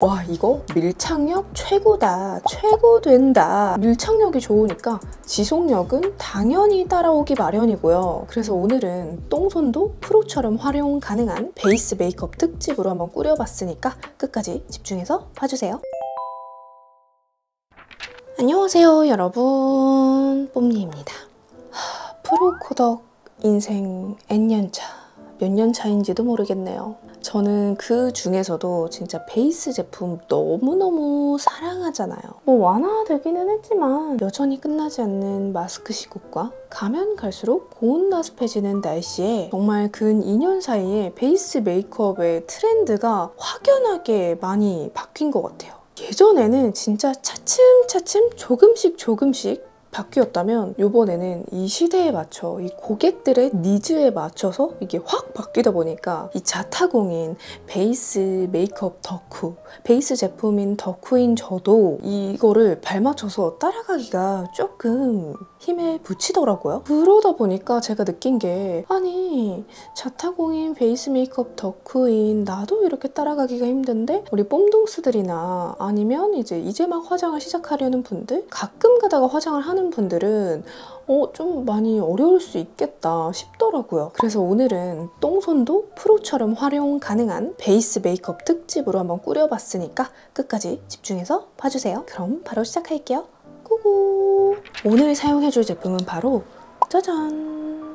와, 이거 밀착력 최고다, 최고된다. 밀착력이 좋으니까 지속력은 당연히 따라오기 마련이고요. 그래서 오늘은 똥손도 프로처럼 활용 가능한 베이스 메이크업 특집으로 한번 꾸려봤으니까 끝까지 집중해서 봐주세요. 안녕하세요 여러분, 뽐니입니다. 프로코덕 인생 N년차, 몇 년 차인지도 모르겠네요. 저는 그 중에서도 진짜 베이스 제품 너무너무 사랑하잖아요. 뭐 완화되기는 했지만 여전히 끝나지 않는 마스크 시국과 가면 갈수록 고온나습해지는 날씨에 정말 근 2년 사이에 베이스 메이크업의 트렌드가 확연하게 많이 바뀐 것 같아요. 예전에는 진짜 차츰차츰 조금씩 바뀌었다면 이번에는 이 시대에 맞춰 이 고객들의 니즈에 맞춰서 이게 확 바뀌다 보니까 이 자타공인 베이스 메이크업 덕후, 베이스 제품인 덕후인 저도 이거를 발맞춰서 따라가기가 조금 힘에 부치더라고요. 그러다 보니까 제가 느낀 게, 아니 자타공인 베이스 메이크업 덕후인 나도 이렇게 따라가기가 힘든데 우리 뽐둥스들이나 아니면 이제 막 화장을 시작하려는 분들, 가끔 가다가 화장을 하는 분들은 좀 많이 어려울 수 있겠다 싶더라고요. 그래서 오늘은 똥손도 프로처럼 활용 가능한 베이스 메이크업 특집으로 한번 꾸려봤으니까 끝까지 집중해서 봐주세요. 그럼 바로 시작할게요. 고고! 오늘 사용해줄 제품은 바로 짜잔!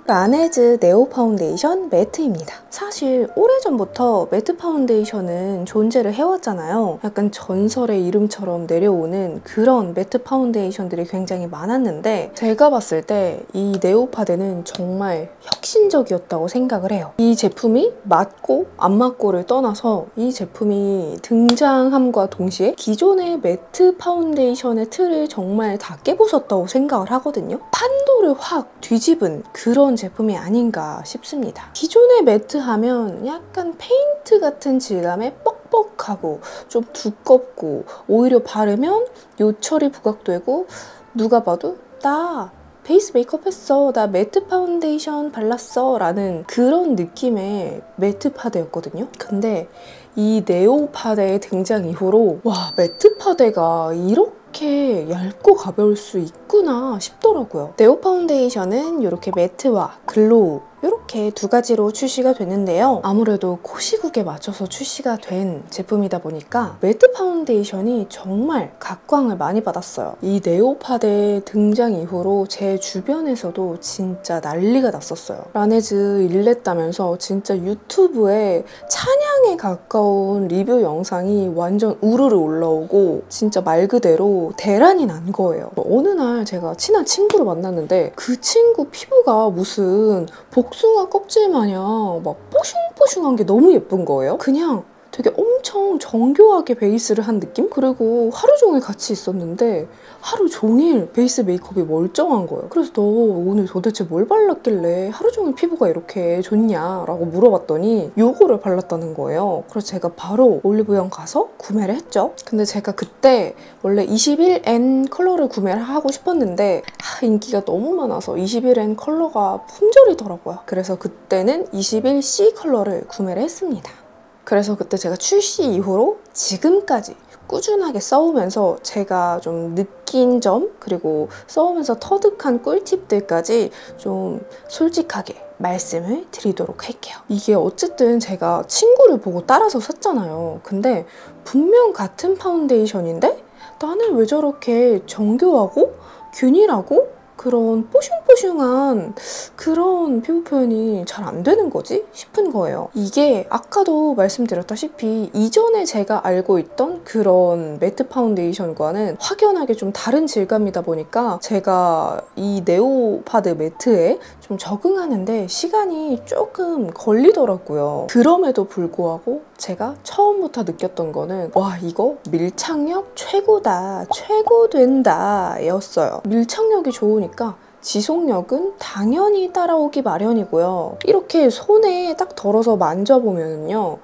라네즈 네오 파운데이션 매트입니다. 사실 오래전부터 매트 파운데이션은 존재를 해왔잖아요. 약간 전설의 이름처럼 내려오는 그런 매트 파운데이션들이 굉장히 많았는데 제가 봤을 때 이 네오파데는 정말 혁신적이었다고 생각을 해요. 이 제품이 맞고 안 맞고를 떠나서 이 제품이 등장함과 동시에 기존의 매트 파운데이션의 틀을 정말 다 깨부쉈다고 생각을 하거든요. 판도를 확 뒤집은 그런 제품이 아닌가 싶습니다. 기존의 매트 하면 약간 페인트 같은 질감의 뻑뻑하고 좀 두껍고 오히려 바르면 요철이 부각되고 누가 봐도 나 베이스 메이크업 했어, 나 매트 파운데이션 발랐어 라는 그런 느낌의 매트 파데였거든요. 근데 이 네오 파데의 등장 이후로 와, 매트 파데가 이렇게 얇고 가벼울 수 있구나 싶더라고요. 네오 파운데이션은 이렇게 매트와 글로우 이렇게 두 가지로 출시가 됐는데요. 아무래도 코 시국에 맞춰서 출시가 된 제품이다 보니까 매트 파운데이션이 정말 각광을 많이 받았어요. 이 네오파데 등장 이후로 제 주변에서도 진짜 난리가 났었어요. 라네즈 일냈다면서 진짜 유튜브에 찬양에 가까운 리뷰 영상이 완전 우르르 올라오고 진짜 말 그대로 대란이 난 거예요. 어느 날 제가 친한 친구를 만났는데 그 친구 피부가 무슨 복숭아 껍질 마냥 막 뽀숑뽀숑한 게 너무 예쁜 거예요. 그냥 되게 엄청 정교하게 베이스를 한 느낌? 그리고 하루 종일 같이 있었는데 하루 종일 베이스 메이크업이 멀쩡한 거예요. 그래서 너 오늘 도대체 뭘 발랐길래 하루 종일 피부가 이렇게 좋냐? 라고 물어봤더니 요거를 발랐다는 거예요. 그래서 제가 바로 올리브영 가서 구매를 했죠. 근데 제가 그때 원래 21N 컬러를 구매를 하고 싶었는데 인기가 너무 많아서 21N 컬러가 품절이더라고요. 그래서 그때는 21C 컬러를 구매를 했습니다. 그래서 그때 제가 출시 이후로 지금까지 꾸준하게 써오면서 제가 좀 느낀 점, 그리고 써오면서 터득한 꿀팁들까지 좀 솔직하게 말씀을 드리도록 할게요. 이게 어쨌든 제가 친구를 보고 따라서 샀잖아요. 근데 분명 같은 파운데이션인데 나는 왜 저렇게 정교하고 균일하고 그런 뽀숑뽀숑한 그런 피부 표현이 잘 안 되는 거지? 싶은 거예요. 이게 아까도 말씀드렸다시피 이전에 제가 알고 있던 그런 매트 파운데이션과는 확연하게 좀 다른 질감이다 보니까 제가 이 네오파드 매트에 좀 적응하는데 시간이 조금 걸리더라고요. 그럼에도 불구하고 제가 처음부터 느꼈던 거는 와, 이거 밀착력 최고다, 최고된다 였어요. 밀착력이 좋으니까 지속력은 당연히 따라오기 마련이고요. 이렇게 손에 딱 덜어서 만져보면요,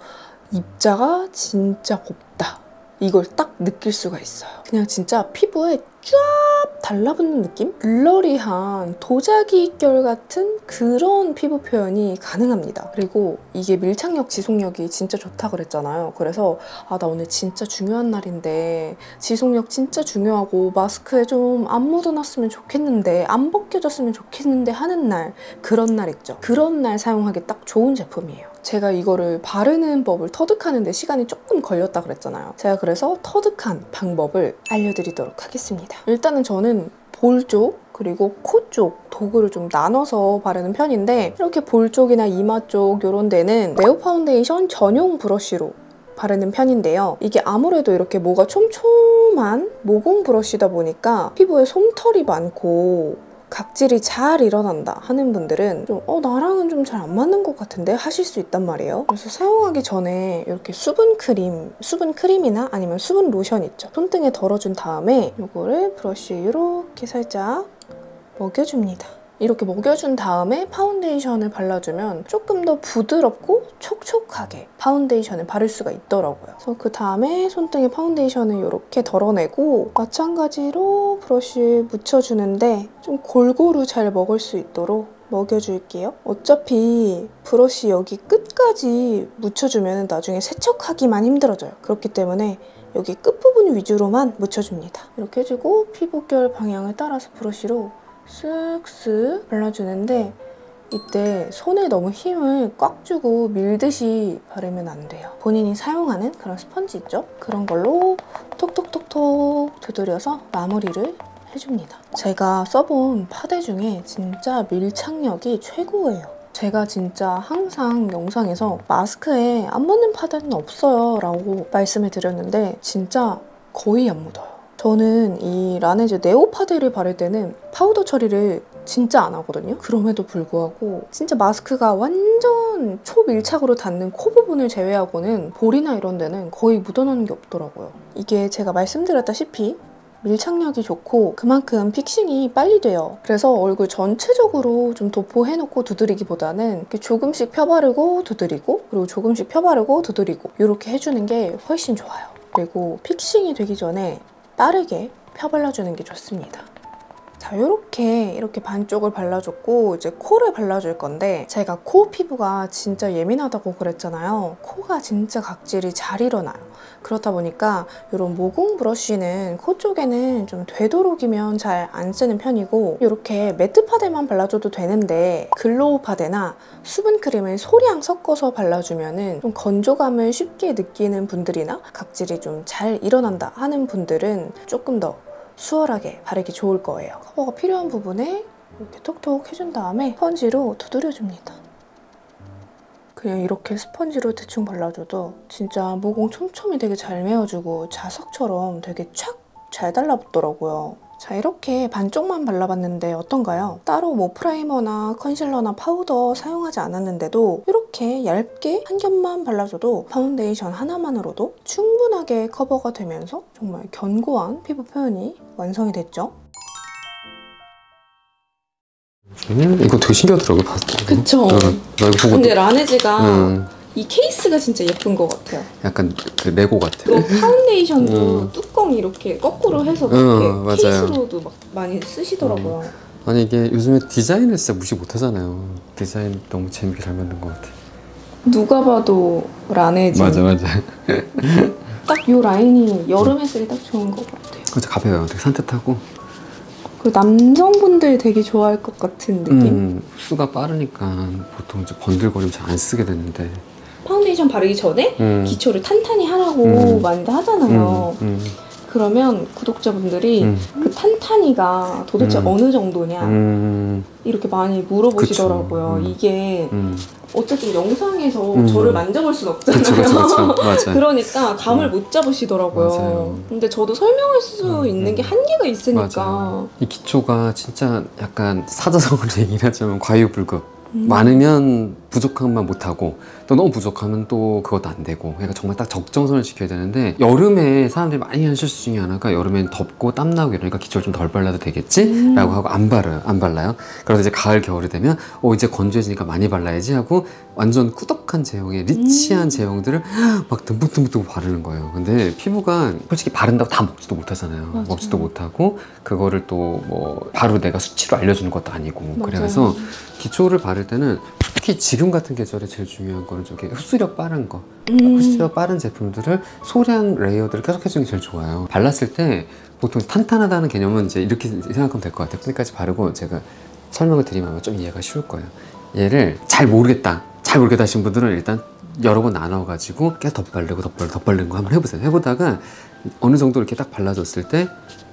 입자가 진짜 곱다, 이걸 딱 느낄 수가 있어요. 그냥 진짜 피부에 쫙 달라붙는 느낌? 블러리한 도자기 결 같은 그런 피부 표현이 가능합니다. 그리고 이게 밀착력, 지속력이 진짜 좋다 그랬잖아요. 그래서 나 오늘 진짜 중요한 날인데 지속력 진짜 중요하고 마스크에 좀 안 묻어놨으면 좋겠는데 안 벗겨졌으면 좋겠는데 하는 날, 그런 날 있죠. 그런 날 사용하기 딱 좋은 제품이에요. 제가 이거를 바르는 법을 터득하는데 시간이 조금 걸렸다 그랬잖아요. 제가 그래서 터득한 방법을 알려드리도록 하겠습니다. 일단은 저는 볼 쪽 그리고 코 쪽 도구를 좀 나눠서 바르는 편인데, 이렇게 볼 쪽이나 이마 쪽 이런 데는 네오 파운데이션 전용 브러쉬로 바르는 편인데요. 이게 아무래도 이렇게 뭐가 촘촘한 모공 브러쉬다 보니까 피부에 솜털이 많고 각질이 잘 일어난다 하는 분들은 좀 나랑은 좀 잘 안 맞는 것 같은데 하실 수 있단 말이에요. 그래서 사용하기 전에 이렇게 수분크림이나 아니면 수분 로션 있죠. 손등에 덜어준 다음에 이거를 브러쉬에 이렇게 살짝 먹여줍니다. 이렇게 먹여준 다음에 파운데이션을 발라주면 조금 더 부드럽고 촉촉하게 파운데이션을 바를 수가 있더라고요. 그래서 그 다음에 손등에 파운데이션을 이렇게 덜어내고 마찬가지로 브러쉬에 묻혀주는데 좀 골고루 잘 먹을 수 있도록 먹여줄게요. 어차피 브러쉬 여기 끝까지 묻혀주면 나중에 세척하기만 힘들어져요. 그렇기 때문에 여기 끝부분 위주로만 묻혀줍니다. 이렇게 해주고 피부결 방향을 따라서 브러쉬로 쓱쓱 발라주는데 이때 손에 너무 힘을 꽉 주고 밀듯이 바르면 안 돼요. 본인이 사용하는 그런 스펀지 있죠? 그런 걸로 톡톡톡톡 두드려서 마무리를 해줍니다. 제가 써본 파데 중에 진짜 밀착력이 최고예요. 제가 진짜 항상 영상에서 마스크에 안 묻는 파데는 없어요 라고 말씀을 드렸는데 진짜 거의 안 묻어요. 저는 이 라네즈 네오 파데를 바를 때는 파우더 처리를 진짜 안 하거든요. 그럼에도 불구하고 진짜 마스크가 완전 초밀착으로 닿는 코 부분을 제외하고는 볼이나 이런 데는 거의 묻어나는 게 없더라고요. 이게 제가 말씀드렸다시피 밀착력이 좋고 그만큼 픽싱이 빨리 돼요. 그래서 얼굴 전체적으로 좀 도포해놓고 두드리기보다는 이렇게 조금씩 펴바르고 두드리고 그리고 조금씩 펴바르고 두드리고 이렇게 해주는 게 훨씬 좋아요. 그리고 픽싱이 되기 전에 빠르게 펴발라주는 게 좋습니다. 자, 이렇게 반쪽을 발라줬고 이제 코를 발라줄 건데 제가 코 피부가 진짜 예민하다고 그랬잖아요. 코가 진짜 각질이 잘 일어나요. 그렇다 보니까 이런 모공 브러쉬는 코 쪽에는 좀 되도록이면 잘 안 쓰는 편이고 이렇게 매트 파데만 발라줘도 되는데 글로우 파데나 수분 크림을 소량 섞어서 발라주면 좀 건조감을 쉽게 느끼는 분들이나 각질이 좀 잘 일어난다 하는 분들은 조금 더 수월하게 바르기 좋을 거예요. 커버가 필요한 부분에 이렇게 톡톡 해준 다음에 스펀지로 두드려줍니다. 그냥 이렇게 스펀지로 대충 발라줘도 진짜 모공 촘촘히 되게 잘 메워주고 자석처럼 되게 촥 잘 달라붙더라고요. 자, 이렇게 반쪽만 발라봤는데 어떤가요? 따로 뭐 프라이머나 컨실러나 파우더 사용하지 않았는데도 이렇게 얇게 한 겹만 발라줘도 파운데이션 하나만으로도 충분하게 커버가 되면서 정말 견고한 피부 표현이 완성이 됐죠? 이거 되게 신기하더라고요. 봤을 때. 그쵸? 나 이거 보고 근데 라네즈가 이 케이스가 진짜 예쁜 것 같아요. 약간 그 레고 같아요. 또 파운데이션도 뚜껑이 이렇게 거꾸로 해서 그렇게 케이스로도 막 많이 쓰시더라고요. 아니 이게 요즘에 디자인을 진짜 무시 못하잖아요. 디자인 너무 재밌게 잘 만든 것 같아. 누가 봐도 라네즈. 맞아. 딱 이 라인이 여름에 쓰기 딱 좋은 것 같아요. 진짜 가벼워요. 되게 산뜻하고. 그 남성분들 되게 좋아할 것 같은 느낌? 흡수가 빠르니까 보통 이제 번들거리면 잘 안 쓰게 되는데 파운데이션 바르기 전에 기초를 탄탄히 하라고 많이들 하잖아요. 그러면 구독자분들이 그 탄탄이가 도대체 어느 정도냐 이렇게 많이 물어보시더라고요. 그쵸. 이게 어쨌든 영상에서 저를 만져볼 순 없잖아요. 그쵸. 맞아요. 그러니까 감을 못 잡으시더라고요. 맞아요. 근데 저도 설명할 수 있는 게 한계가 있으니까. 맞아요. 이 기초가 진짜 약간 사자성어로 얘기를 하자면 과유불급. 많으면 부족하면 못하고 또 너무 부족하면 또 그것도 안 되고, 그러니까 정말 딱 적정선을 지켜야 되는데, 여름에 사람들이 많이 하는 실수 중에 하나가 여름엔 덥고 땀나고 이러니까 기초를 좀 덜 발라도 되겠지? 라고 하고 안 발라요. 그래서 이제 가을 겨울이 되면 이제 건조해지니까 많이 발라야지 하고 완전 꾸덕한 제형의 리치한 제형들을 막 듬뿍듬뿍 바르는 거예요. 근데 피부가 솔직히 바른다고 다 먹지도 못하잖아요. 맞아요. 먹지도 못하고 그거를 또 뭐 바로 내가 수치로 알려주는 것도 아니고. 맞아요. 그래서 기초를 바를 때는 특히 지금 같은 계절에 제일 중요한 거는 저게 흡수력 빠른 거. 흡수력 빠른 제품들을 소량 레이어드를 계속 해주는 게 제일 좋아요. 발랐을 때 보통 탄탄하다는 개념은 이제 이렇게 생각하면 될 것 같아요. 끝까지 바르고 제가 설명을 드리면 좀 이해가 쉬울 거예요. 얘를 잘 모르겠다 하신 분들은 일단 여러 번 나눠가지고 계속 덧바르는 거 한번 해보세요. 해보다가 어느 정도 이렇게 딱 발라줬을 때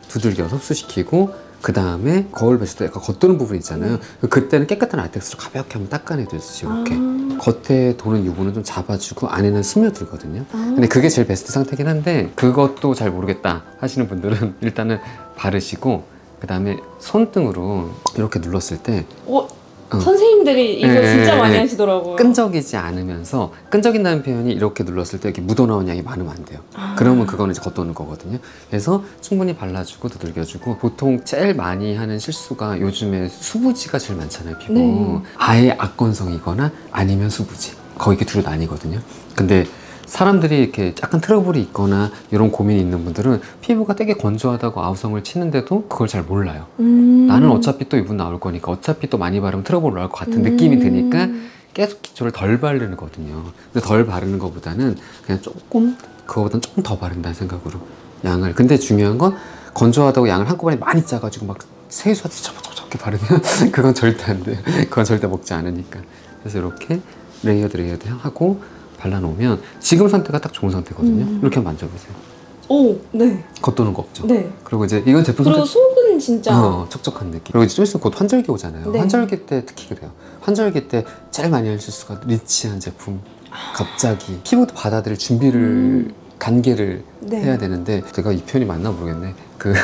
두들겨서 흡수시키고, 그 다음에 거울 봤을 때 약간 겉도는 부분 있잖아요. 그때는 깨끗한 알텍스로 가볍게 한번 닦아내듯이 이렇게 겉에 도는 유분은 좀 잡아주고 안에는 스며들거든요. 근데 그게 제일 베스트 상태긴 한데, 그것도 잘 모르겠다 하시는 분들은 일단은 바르시고, 그 다음에 손등으로 이렇게 눌렀을 때 선생님들이 이거 진짜 많이 하시더라고요. 끈적이지 않으면서, 끈적인다는 표현이 이렇게 눌렀을 때 이렇게 묻어나온 양이 많으면 안 돼요. 그러면 그거는 이제 겉도는 거거든요. 그래서 충분히 발라주고 두들겨주고, 보통 제일 많이 하는 실수가 요즘에 수부지가 제일 많잖아요, 피부. 네. 아예 악건성이거나 아니면 수부지. 거의 이렇게 둘로 나뉘거든요. 근데 사람들이 이렇게 약간 트러블이 있거나 이런 고민이 있는 분들은 피부가 되게 건조하다고 아우성을 치는데도 그걸 잘 몰라요. 나는 어차피 또 유분 나올 거니까 어차피 또 많이 바르면 트러블 올라올 것 같은 느낌이 드니까 계속 기초를 덜 바르는 거거든요. 근데 덜 바르는 것보다는 그냥 그거보다는 조금 더 바른다는 생각으로 양을. 근데 중요한 건 건조하다고 양을 한꺼번에 많이 짜가지고 막 세수하듯이 저렇게 바르면 그건 절대 안 돼요. 그건 절대 먹지 않으니까. 그래서 이렇게 레이어드 하고 발라놓으면 지금 상태가 딱 좋은 상태거든요. 이렇게 한번 만져보세요. 오, 네. 겉도는 거 없죠? 네. 그리고 이제 이건 제품 그리고 속은 진짜 촉촉한 느낌. 그리고 이제 좀 있으면 곧 환절기 오잖아요. 네. 환절기 때 특히 그래요. 환절기 때 제일 많이 할 실수가 리치한 제품. 갑자기 피부도 받아들일 준비를 단계를 네. 해야 되는데, 제가 이 표현이 맞나 모르겠네. 그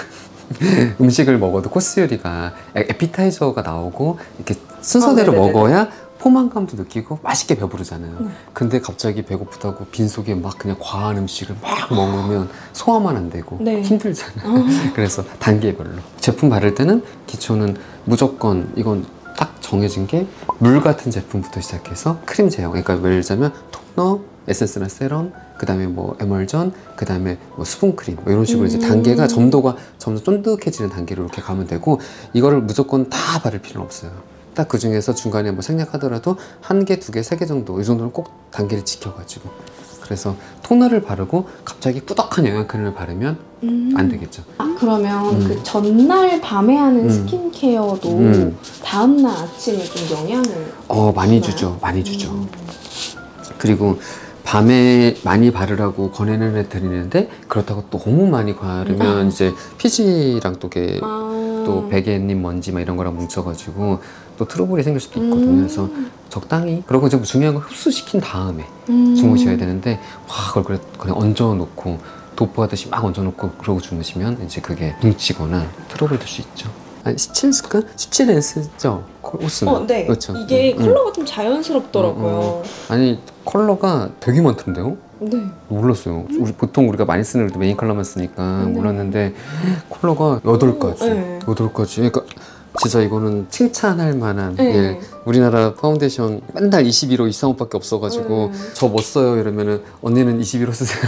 음식을 먹어도 코스 요리가 에피타이저가 나오고 이렇게 순서대로 먹어야 포만감도 느끼고 맛있게 배부르잖아요. 근데 갑자기 배고프다고 빈속에 막 그냥 과한 음식을 막 먹으면 소화만 안 되고 힘들잖아요. 그래서 단계별로 제품 바를 때는 기초는 무조건 이건 딱 정해진 게 물 같은 제품부터 시작해서 크림 제형, 그러니까 예를 들자면 토너, 에센스나 세럼, 그 다음에 뭐 에멀전, 그 다음에 뭐 수분크림, 뭐 이런 식으로 이제 단계가 점도가 점점 쫀득해지는 단계로 이렇게 가면 되고, 이거를 무조건 다 바를 필요는 없어요. 딱 그 중에서 중간에 뭐 생략하더라도 1개, 2개, 3개 정도, 이 정도는 꼭 단계를 지켜가지고. 그래서 토너를 바르고 갑자기 꾸덕한 영양크림을 바르면 안 되겠죠. 그러면 그 전날 밤에 하는 스킨케어도 다음날 아침에 좀 영향을 많이 주나요? 주죠. 그리고 밤에 많이 바르라고 권해는 해드리는데, 그렇다고 너무 많이 바르면 이제 피지랑 또 베개잎 먼지 막 이런 거랑 뭉쳐가지고 또 트러블이 생길 수도 있거든요. 그래서 적당히. 그리고 이제 중요한 건 흡수시킨 다음에 주무셔야 되는데, 그걸 그냥 얹어놓고 도포하듯이 막 얹어놓고 그러고 주무시면 이제 그게 뭉치거나 트러블 될 수 있죠. 아니 17스까? 17S죠? 옷은. 네. 그렇죠. 이게 컬러가 좀 자연스럽더라고요. 아니 컬러가 되게 많던데요? 네. 몰랐어요. 보통 우리가 많이 쓰는 메인 컬러만 쓰니까 몰랐는데 컬러가 8가지. 네. 8가지. 그러니까 진짜 이거는 칭찬할 만한. 네. 예. 우리나라 파운데이션 맨날 21호 이상호밖에 없어가지고 저 뭐 써요 이러면은 언니는 21호 쓰세요.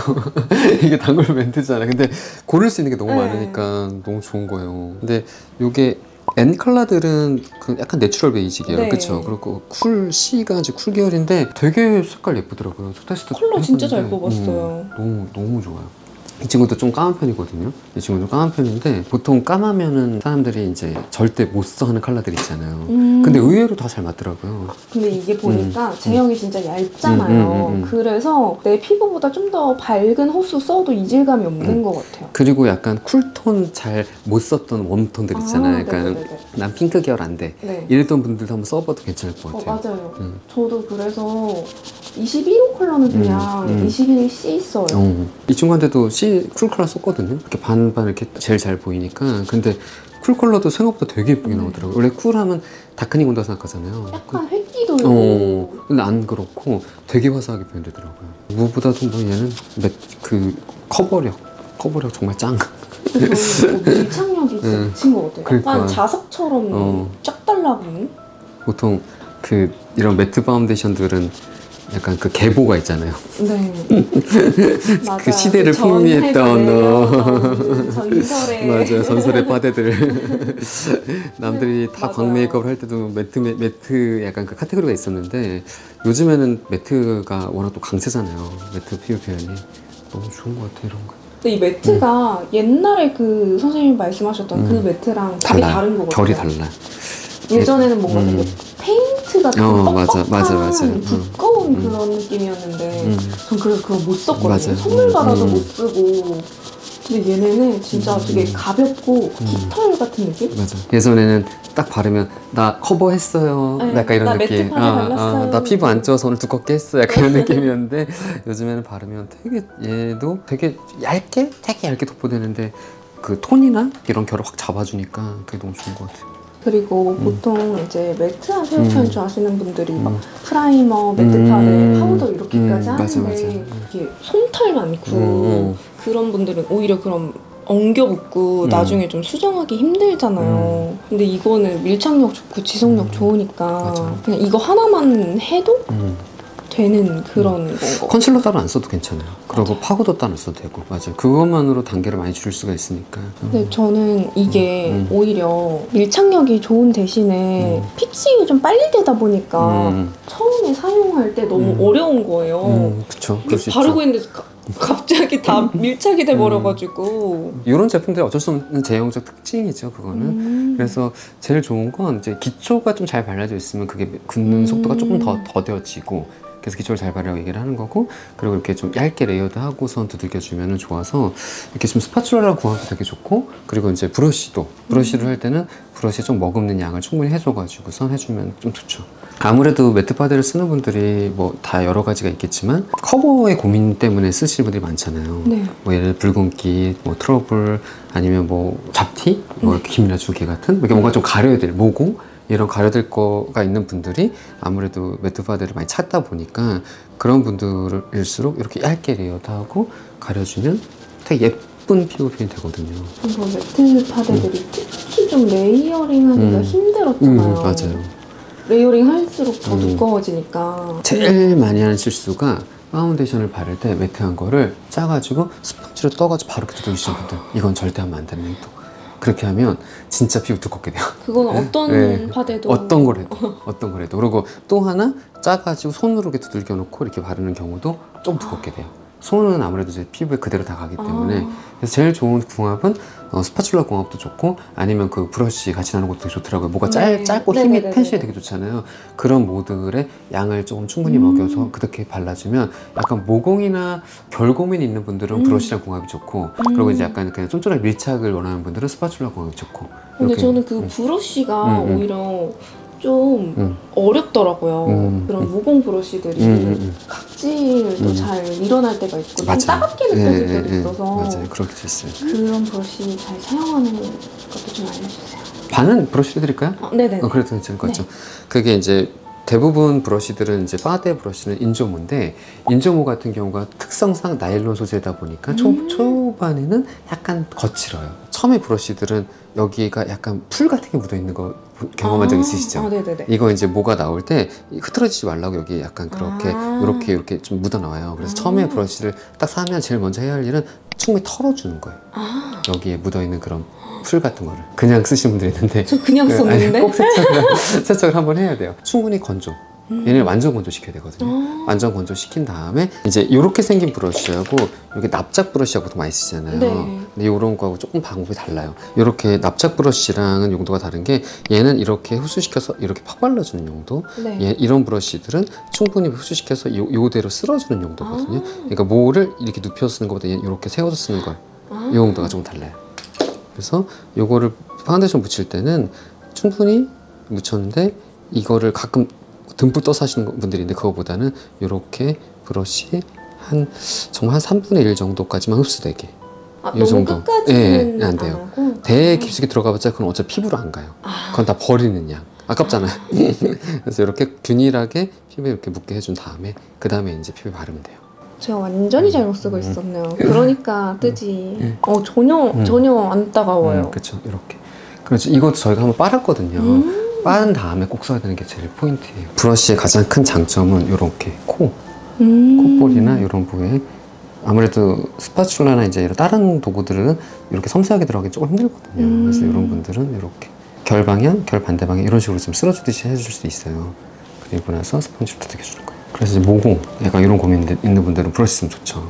이게 단골 멘트잖아. 근데 고를 수 있는 게 너무 많으니까 너무 좋은 거예요. 근데 요게 N 컬러들은 그 약간 내추럴 베이직이에요. 네. 그쵸? 그리고 쿨 C가 이제 쿨 계열인데 되게 색깔 예쁘더라고요. 테스트 컬러 진짜 잘 해봤는데, 뽑았어요. 너무 좋아요. 이 친구도 좀 까만 편이거든요. 이 친구도 까만 편인데, 보통 까마면은 사람들이 이제 절대 못 써 하는 컬러들 있잖아요. 근데 의외로 다 잘 맞더라고요. 근데 이게 보니까 제형이 진짜 얇잖아요. 그래서 내 피부보다 좀 더 밝은 호수 써도 이질감이 없는 것 같아요. 그리고 약간 쿨톤 잘 못 썼던 웜톤들 있잖아요. 그러니까 네네네네. 난 핑크 계열 안 돼. 네. 이랬던 분들도 한번 써봐도 괜찮을 것 같아요. 맞아요. 저도 그래서 21호 컬러는 그냥 21C 써요. 이 친구한테도 C 쿨 컬러 썼거든요. 이렇게 반반 이렇게 제일 잘 보이니까. 근데 쿨 컬러도 생각보다 되게 예쁘게 나오더라고요. 원래 쿨하면 다크닝 온다고 생각하잖아요. 약간 획기 돌고. 근데 안 그렇고 되게 화사하게 표현되더라고요. 무엇보다도 뭐 얘는 그 커버력 정말 짱. 저는 밀착력이 진짜 미친 것 같아요. 그러니까. 약간 자석처럼 쫙 달라붙는? 보통 이런 매트 파운데이션들은 약간 그 계보가 있잖아요. 네. 맞아요. 그 시대를 그 전해가 풍미했던 내려오던 전설의. 맞아요. 전설의 파데들. 남들이 다 맞아요. 광 메이크업을 할 때도 매트 약간 그 카테고리가 있었는데 요즘에는 매트가 워낙 또 강세잖아요. 매트 피부 표현이 너무 좋은 것 같아요. 이런 거. 근데 이 매트가 옛날에 그 선생님이 말씀하셨던 그 매트랑 되게 달라요. 다른 거거든요. 결이 달라. 예전에는 뭔가 되게 페인트 같은 뻑뻑한 맞아. 두꺼운 그런 느낌이었는데 전 그래서 그거 못 썼거든요. 맞아요. 선물 받아도 못 쓰고. 근데 얘네는 진짜 되게 가볍고 깃털 같은 느낌? 맞아. 예전에는 딱 바르면 나 커버했어요. 네, 약간 이런 나 느낌. 매트 파데 발랐어요. 나 피부 안 쪄서 오늘 두껍게 했어. 약간 이런 느낌이었는데 요즘에는 바르면 얘도 되게 얇게 도포되는데 그 톤이나 이런 결을 확 잡아주니까 그게 너무 좋은 것 같아요. 그리고 보통 이제 매트한 피부 표현 좋아하시는 분들이 막 프라이머, 매트 파데, 파우더 이렇게까지 맞아. 하는데 이게 솜털 많고 그런 분들은 오히려 그럼 엉겨 붙고 나중에 좀 수정하기 힘들잖아요. 근데 이거는 밀착력 좋고 지속력 좋으니까 맞아. 그냥 이거 하나만 해도 되는 그런 거. 컨실러 따로 안 써도 괜찮아요. 그리고 파우더 따로 안 써도 되고. 맞아요. 그것만으로 단계를 많이 줄일 수가 있으니까. 근데 저는 이게 오히려 밀착력이 좋은 대신에 피칭이 좀 빨리 되다 보니까 처음에 사용할 때 너무 어려운 거예요. 그쵸. 그럴 수 바르고 있죠. 있는데 갑자기 다 밀착이 돼버려가지고. 이런 제품들이 어쩔 수 없는 제형적 특징이죠, 그거는. 그래서 제일 좋은 건 이제 기초가 좀 잘 발라져 있으면 그게 굳는 속도가 조금 더 더뎌지고, 그래서 기초를 잘 바르라고 얘기를 하는 거고, 그리고 이렇게 좀 얇게 레이어드 하고선 두들겨주면 좋아서 이렇게 좀 스파츌라 궁합도 되게 좋고, 그리고 이제 브러쉬를 할 때는 브러쉬에 좀 머금는 양을 충분히 해줘가지고 선 해주면 좀 좋죠. 아무래도 매트 파데를 쓰는 분들이 뭐 다 여러 가지가 있겠지만 커버의 고민 때문에 쓰시는 분들이 많잖아요. 네. 뭐 예를 들어 붉은기, 뭐 트러블, 아니면 뭐 잡티, 뭐 김이나 주기 같은 이렇게 뭔가 좀 가려야 될 모공, 이런 가려질 거가 있는 분들이 아무래도 매트 파데를 많이 찾다 보니까 그런 분들일수록 이렇게 얇게 레이어드하고 가려주면 되게 예쁜 피부 표현이 되거든요. 이거 매트 파데들이 특히 좀 레이어링하기가 힘들었잖아요. 맞아요. 레이어링 할수록 더 두꺼워지니까. 제일 많이 하는 실수가 파운데이션을 바를 때 매트한 거를 짜가지고 스펀지로 떠가지고 바로 이렇게 두들기시는 분들, 이건 절대 하면 안 되는 행동. 그렇게 하면 진짜 피부 두껍게 돼요. 그건 어떤 파데도 어떤 걸 해도. 그리고 또 하나 짜가지고 손으로 이렇게 두들겨 놓고 이렇게 바르는 경우도 좀 두껍게 돼요. 손은 아무래도 이제 피부에 그대로 다 가기 때문에. 그래서 제일 좋은 궁합은 스파츌라 궁합도 좋고, 아니면 그 브러쉬 같이 나는 것도 되게 좋더라고요. 뭐가 짧고 힘이 텐션이 되게 좋잖아요. 그런 모드의 양을 조금 충분히 먹여서 그렇게 발라주면, 약간 모공이나 결 고민이 있는 분들은 브러쉬랑 궁합이 좋고, 그리고 이제 약간 그냥 쫀쫀하게 밀착을 원하는 분들은 스파츌라 궁합이 좋고. 근데 이렇게. 저는 그 브러쉬가 오히려 좀 어렵더라고요. 그런 모공 브러쉬들이 각질도 잘 일어날 때가 있고 좀 따갑게 느껴질 때도 있어서. 맞아요. 그렇게 됐어요. 그런 브러쉬 잘 사용하는 것도 좀 알려주세요. 반은 브러쉬 해드릴까요? 네네. 그래도 괜찮을 것 같죠. 그게 이제 대부분 브러쉬들은 이제 파데 브러쉬는 인조모인데, 인조모 같은 경우가 특성상 나일론 소재다 보니까 초반에는 약간 거칠어요. 처음에 브러쉬들은 여기가 약간 풀 같은 게 묻어 있는 거 경험한 적 있으시죠? 네네네. 이거 이제 모가 나올 때 흐트러지지 말라고 여기 약간 그렇게 이렇게 좀 묻어 나와요. 그래서 처음에 브러쉬를 딱 사면 제일 먼저 해야 할 일은 충분히 털어주는 거예요. 여기에 묻어 있는 그런 풀 같은 거를. 그냥 쓰시는 분들이 있는데 저 그냥 썼는데? 꼭 세척을 한번 해야 돼요. 충분히 건조. 얘는 완전 건조시켜야 되거든요. 완전 건조시킨 다음에 이제 이렇게 생긴 브러쉬하고 이렇게 납작 브러쉬하고 도 많이 쓰잖아요. 네. 근데 이런 거하고 조금 방법이 달라요. 이렇게 납작 브러쉬랑은 용도가 다른 게, 얘는 이렇게 흡수시켜서 이렇게 팍 발라주는 용도. 네. 이런 브러쉬들은 충분히 흡수시켜서 요대로 쓸어주는 용도거든요. 그러니까 모를 이렇게 눕혀서 쓰는 것보다 이렇게 세워서 쓰는 걸, 이 용도가 좀 달라요. 그래서 요거를 파운데이션 묻힐 때는 충분히 묻혔는데, 이거를 가끔 듬뿍 떠서 하시는 분들인데, 그거보다는 이렇게 브러쉬 정말 한 3분의 1 정도까지만 흡수되게 아, 이 너무 정도. 끝까지는 예, 안 돼요. 하고? 되게 깊숙이 들어가봤자 그건 어차피 피부로 안 가요. 그건 다 버리는 양. 아깝잖아요. 그래서 이렇게 균일하게 피부에 이렇게 묻게 해준 다음에 그 다음에 이제 피부에 바르면 돼요. 제가 완전히 잘못 쓰고 있었네요. 그러니까 뜨지. 전혀 음. 전혀 안 따가워요. 그렇죠. 이렇게. 그렇죠. 이것도 저희가 한번 빨았거든요. 빠른 다음에 꼭 써야 되는 게 제일 포인트예요. 브러쉬의 가장 큰 장점은 이렇게 콧볼이나 이런 부위에 아무래도 스파츌라나 이제 이런 다른 도구들은 이렇게 섬세하게 들어가기 조금 힘들거든요. 그래서 이런 분들은 이렇게 결 방향, 결 반대 방향 이런 식으로 좀 쓸어주듯이 해줄 수 있어요. 그리고 나서 스펀지로 두들겨주는 거예요. 그래서 이제 모공, 약간 이런 고민 있는 분들은 브러쉬 쓰면 좋죠.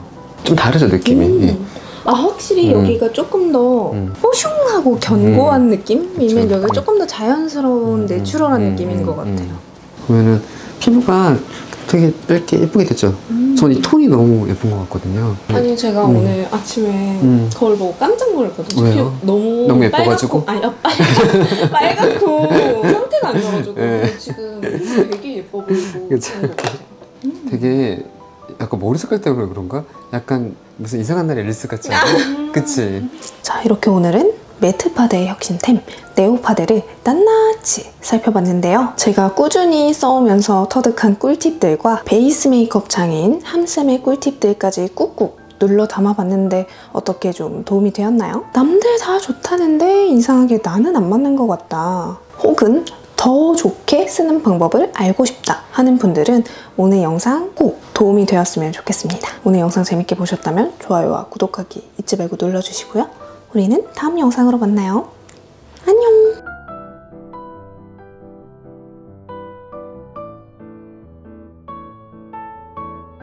좀 다르죠, 느낌이. 예. 아, 확실히 여기가 조금 더 뽀숑하고 견고한 느낌이면 그쵸. 여기가 조금 더 자연스러운 내추럴한 느낌인 것 같아요. 보면은 피부가 되게 얇게 예쁘게 됐죠. 전 이 톤이 너무 예쁜 것 같거든요. 아니 제가 오늘 아침에 거울 보고 깜짝 놀랐거든요. 왜요? 너무 너무 예뻐가지고? 빨갛고 상태가 안 좋아가지고 네. 지금 피부 되게 예뻐 보이고 그쵸. 그런 것 같아요. 되게 약간 머리 색깔 때문에 그런가? 약간 무슨 이상한 날의 릴스 같지 않아? 그치? 자, 이렇게 오늘은 매트 파데의 혁신템 네오 파데를 낱낱이 살펴봤는데요. 제가 꾸준히 써오면서 터득한 꿀팁들과 베이스 메이크업 장인 함쌤의 꿀팁들까지 꾹꾹 눌러 담아봤는데 어떻게 좀 도움이 되었나요? 남들 다 좋다는데 이상하게 나는 안 맞는 것 같다. 혹은 더 좋게 쓰는 방법을 알고 싶다 하는 분들은 오늘 영상 꼭 도움이 되었으면 좋겠습니다. 오늘 영상 재밌게 보셨다면 좋아요와 구독하기 잊지 말고 눌러주시고요. 우리는 다음 영상으로 만나요.